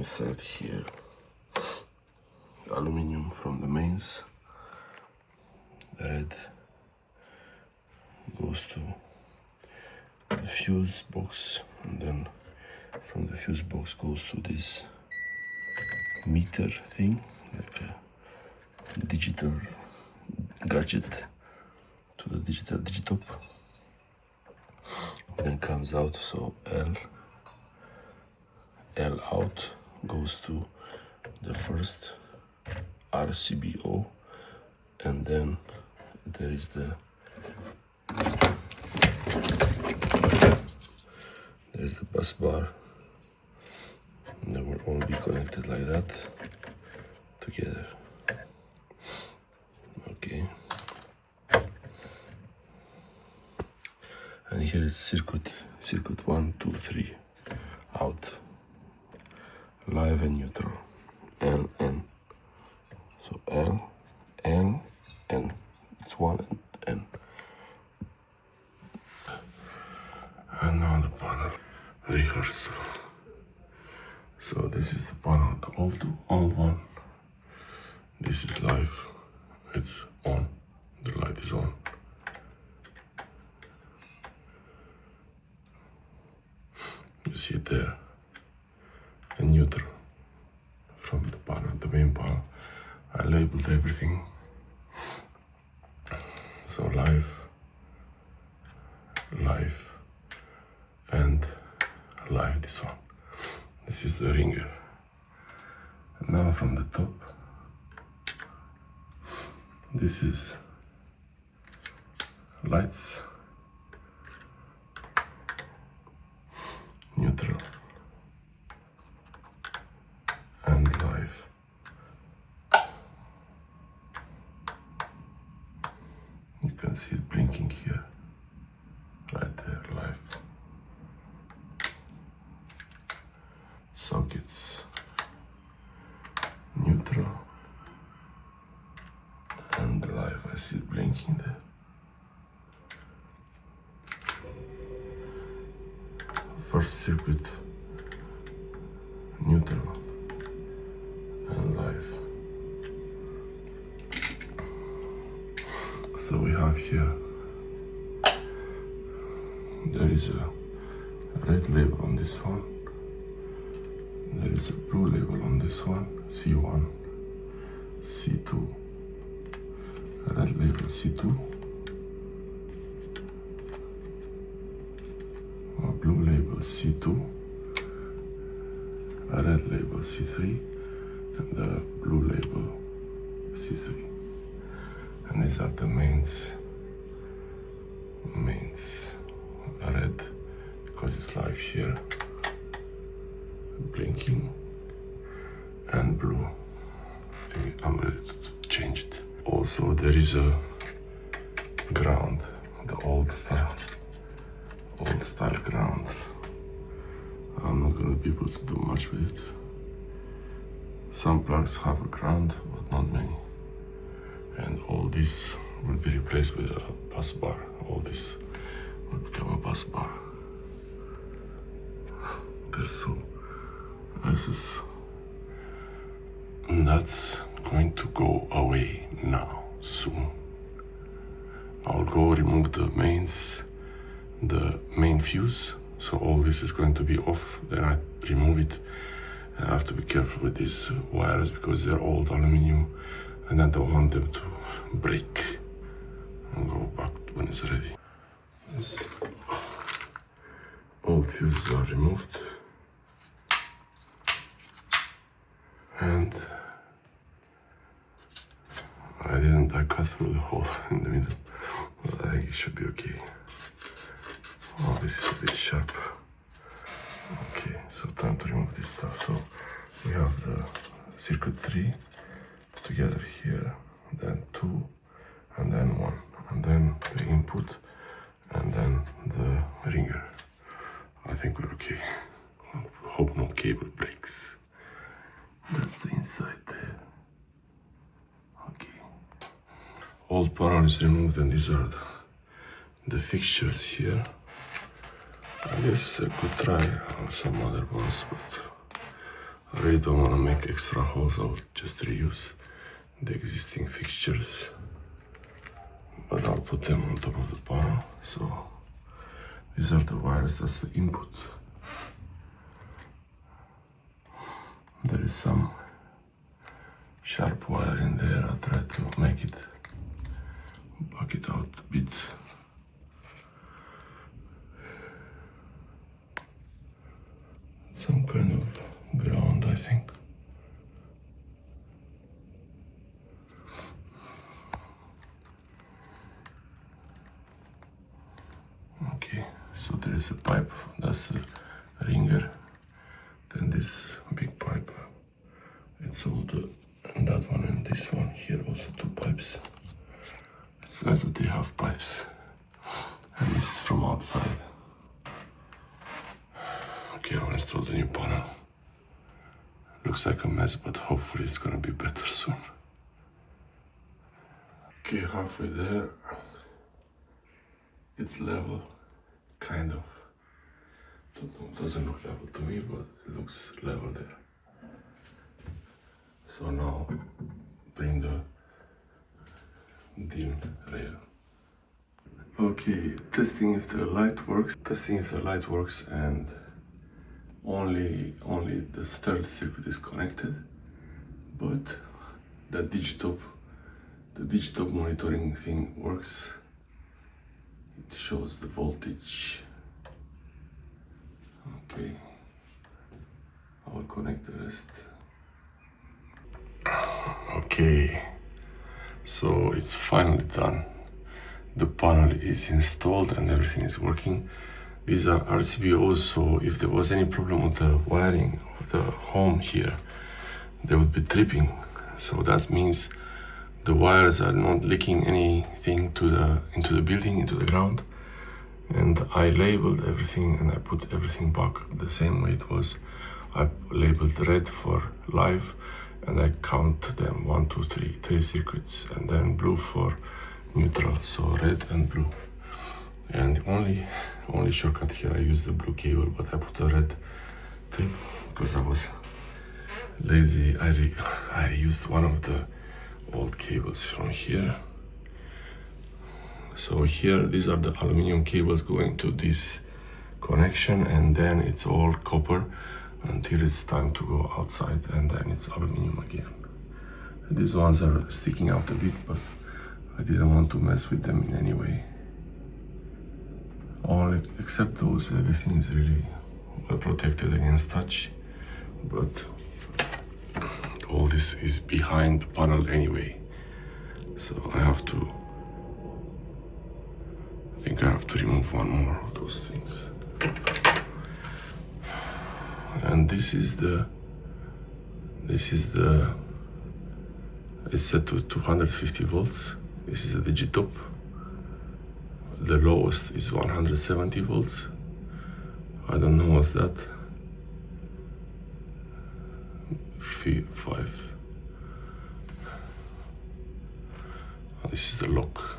insert here aluminium from the mains. Red goes to the fuse box, and then from the fuse box goes to this meter thing, like a digital gadget, to the digital Digitop. Then comes out, so L out goes to the first RCBO, and then there is there's the bus bar, and they will all be connected like that together. Okay. And here is circuit 1, 2, 3 out, live and neutral, L, N. So L, N, N. It's 1 and N. And now the panel rehearsal. So this is the panel, the old one. This is live. It's on. The light is on. You see it there. And neutral from the panel, the main panel. I labeled everything. So live, and live, this one. This is the ringer. And now from the top, this is lights, neutral, and live. You can see it blinking here, right there, live. Sockets, neutral, and live. I see it blinking there. First circuit, neutral, and live. So we have here, there is a red label on this one, there is a blue label on this one, C1, C2, red label C2, a blue label C2, a red label C3, and a blue label C3. And these are the mains, red, because it's live here, blinking, and blue. I think I'm ready to change it. Also, there is a ground, the old style ground. I'm not gonna be able to do much with it. Some plugs have a ground, but not many. And all this will be replaced with a bus bar. All this will become a bus bar. That's going to go away now, soon. I'll go remove the main fuse. So all this is going to be off, then I remove it. I have to be careful with these wires because they're old aluminium, and I don't want them to break. I'll go back when it's ready. These old fuses are removed, and I cut through the hole in the middle, but I think it should be okay. Oh, this is a bit sharp. Okay, so time to remove this stuff. So we have the circuit 3 together here, then 2, and then 1, and then the input, and then the ringer. I think we're okay. Hope no cable breaks. That's the inside there. Okay. Old panel is removed, and these are the fixtures here. I guess I could try on some other ones, but I really don't want to make extra holes, I'll just reuse the existing fixtures, but I'll put them on top of the panel. So these are the wires, that's the input. There is some sharp wire in there, I'll try to make it, back it out a bit. Some kind of ground, I think. Okay, so there is a pipe, that's the ringer. Then this big pipe, it's all the, and that one and this one here, also two pipes. It's nice that they have pipes. And this is from outside. Okay, I'll install the new panel. Looks like a mess, but hopefully it's gonna be better soon. Okay, halfway there. It's level, kind of. Doesn't look level to me, but it looks level there. So now bring the dim rail. Okay, testing if the light works. Testing if the light works, and only the third circuit is connected, but the Digitop monitoring thing works. It shows the voltage. Okay, I will connect the rest. Okay, so it's finally done. The panel is installed and everything is working. These are RCBOs, so if there was any problem with the wiring of the home here, they would be tripping. So that means the wires are not leaking anything into the building, into the ground. And I labeled everything and I put everything back the same way it was. I labeled red for live and I count them 1, 2, 3, 3 circuits, and then blue for neutral, so red and blue. And only shortcut here, I used the blue cable, but I put a red tape because I was lazy. I used one of the old cables from here. So here, these are the aluminum cables going to this connection, and then it's all copper until it's time to go outside, and then it's aluminum again. These ones are sticking out a bit, but I didn't want to mess with them in any way. Only except those, everything is really well protected against touch, but all this is behind the panel anyway. So I think I have to remove one more of those things. And this is it's set to 250 volts. This is a Digitop. The lowest is 170 volts. I don't know what's that. 5. This is the lock.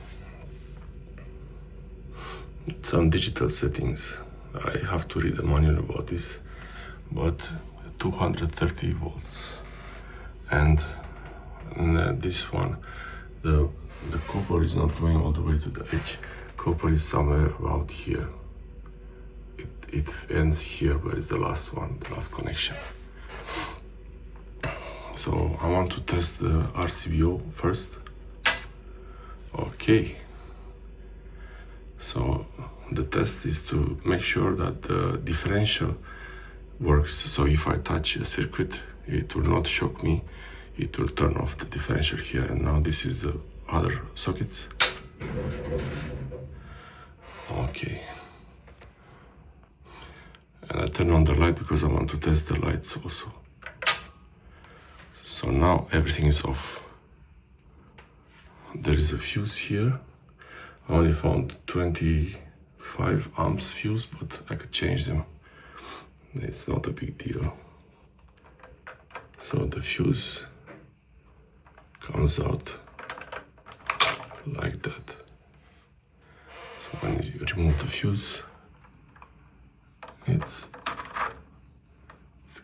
Some digital settings. I have to read the manual about this, but 230 volts. And this one, the copper is not going all the way to the edge. Copper is somewhere about here. It ends here, where is the last one, the last connection. So I want to test the RCBO first. Okay. So the test is to make sure that the differential works. So if I touch a circuit, it will not shock me. It will turn off the differential here. And now this is the other sockets. Okay. And I turn on the light because I want to test the lights also. So now everything is off. There is a fuse here. I only found 25 amps fuse, but I could change them. It's not a big deal. So the fuse comes out like that. So when you remove the fuse, it's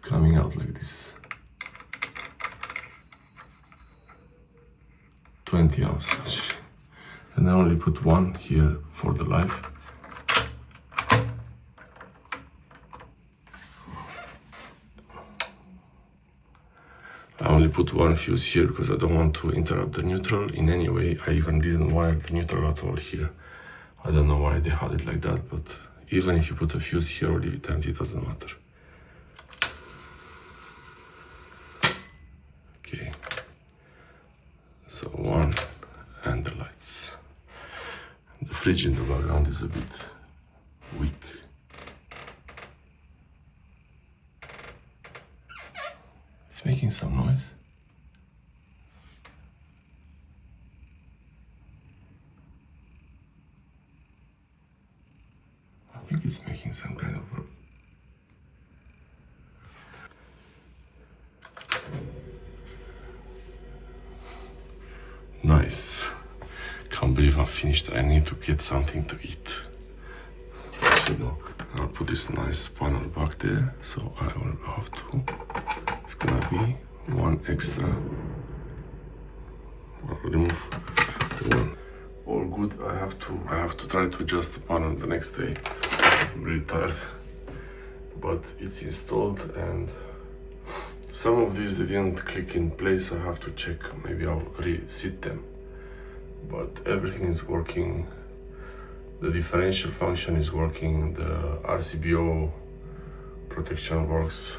coming out like this. 20 amps actually. And I only put one here for the live. I only put one fuse here because I don't want to interrupt the neutral in any way. I even didn't wire the neutral at all here. I don't know why they had it like that, but even if you put a fuse here or leave it empty, it doesn't matter. Okay. So one, and the lights. The fridge in the background is a bit weak. It's making some noise. I think it's making some kind of nice. Can't believe I'm finished. I need to get something to eat. You know, I'll put this nice panel back there, so I will have to. It's gonna be one extra. I'll remove one. All good. I have to try to adjust the panel the next day. I'm really tired, but it's installed, and some of these they didn't click in place. I have to check. Maybe I'll reset them. But everything is working. The differential function is working. The RCBO protection works.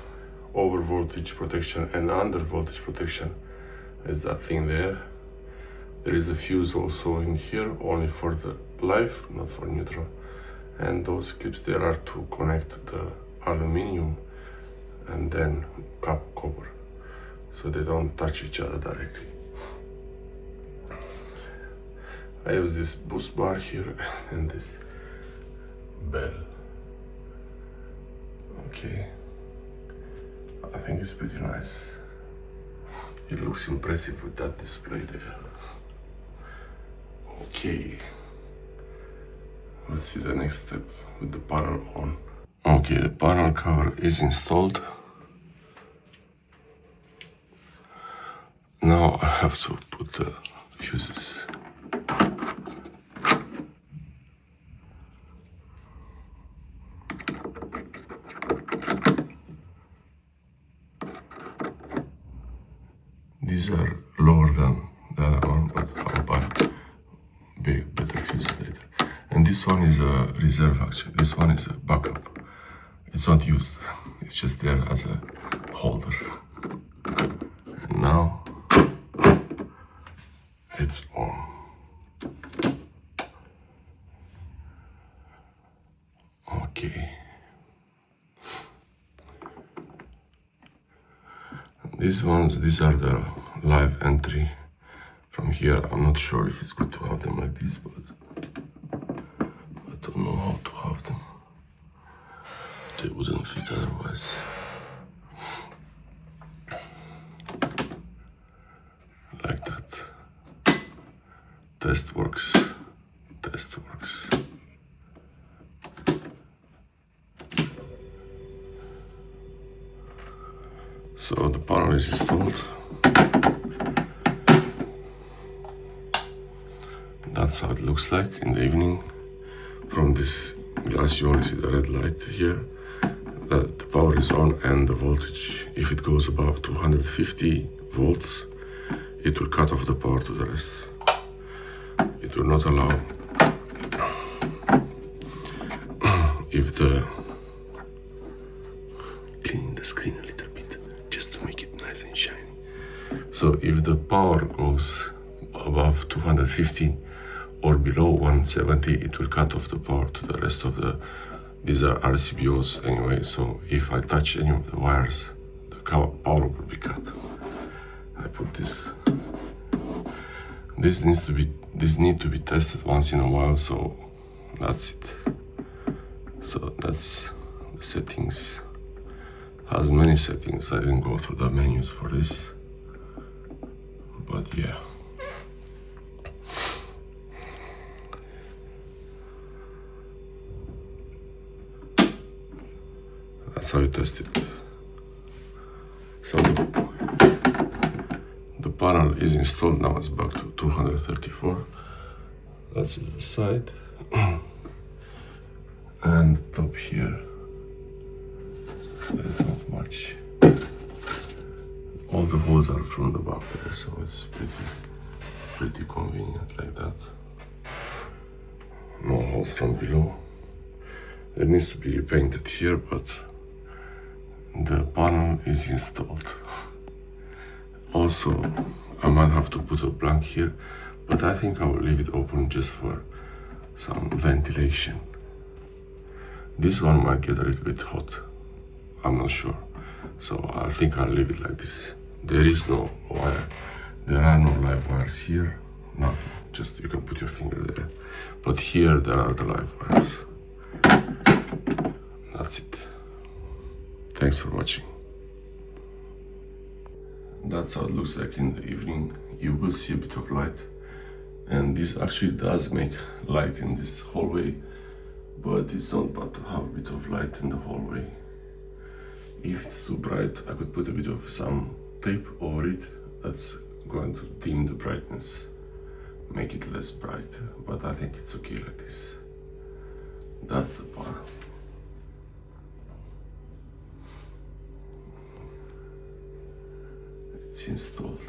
Over voltage protection and under voltage protection is that thing there. There is a fuse also in here, only for the live, not for neutral. And those clips there are to connect the aluminium and then copper, so they don't touch each other directly. I use this boost bar here and this bell. Okay, I think it's pretty nice. It looks impressive with that display there. Okay, let's see the next step with the panel on. Okay, the panel cover is installed. Now I have to put the fuses. These are lower than the other one, but I'll buy better fuses later. And this one is a reserve actually. This one is a backup. It's not used. It's just there as a holder. And now it's on. Okay. These are the live entry from here. I'm not sure if it's good to have them like this, but I don't know how to have them. They wouldn't fit otherwise. Like that. Test works. Test works. So the panel is installed. That's how it looks like in the evening. From this glass you only see the red light here. That the power is on and the voltage. If it goes above 250 volts, it will cut off the power to the rest. It will not allow. If the cleaning the screen a little bit just to make it nice and shiny. So if the power goes above 250 or below 170, it will cut off the power to the rest of the. These are RCBOs anyway, so if I touch any of the wires, the power will be cut. I put this. This needs to be tested once in a while, so that's it. So that's the settings. Has many settings. I didn't go through the menus for this, but yeah. That's how you test it. So the panel is installed. Now it's back to 234. That's the side. And top here, there's not much. All the holes are from the back there, so it's pretty convenient like that. No holes from below. It needs to be repainted here, but the panel is installed. Also, I might have to put a blank here, but I think I will leave it open just for some ventilation. This one might get a little bit hot, I'm not sure. So I think I'll leave it like this. There is no wire. There are no live wires here. Nothing. Just you can put your finger there. But here there are the live wires. That's it. Thanks for watching. That's how it looks like in the evening. You will see a bit of light. And this actually does make light in this hallway. But it's not bad to have a bit of light in the hallway. If it's too bright, I could put a bit of some tape over it. That's going to dim the brightness, make it less bright, but I think it's okay like this. That's the panel. It's installed.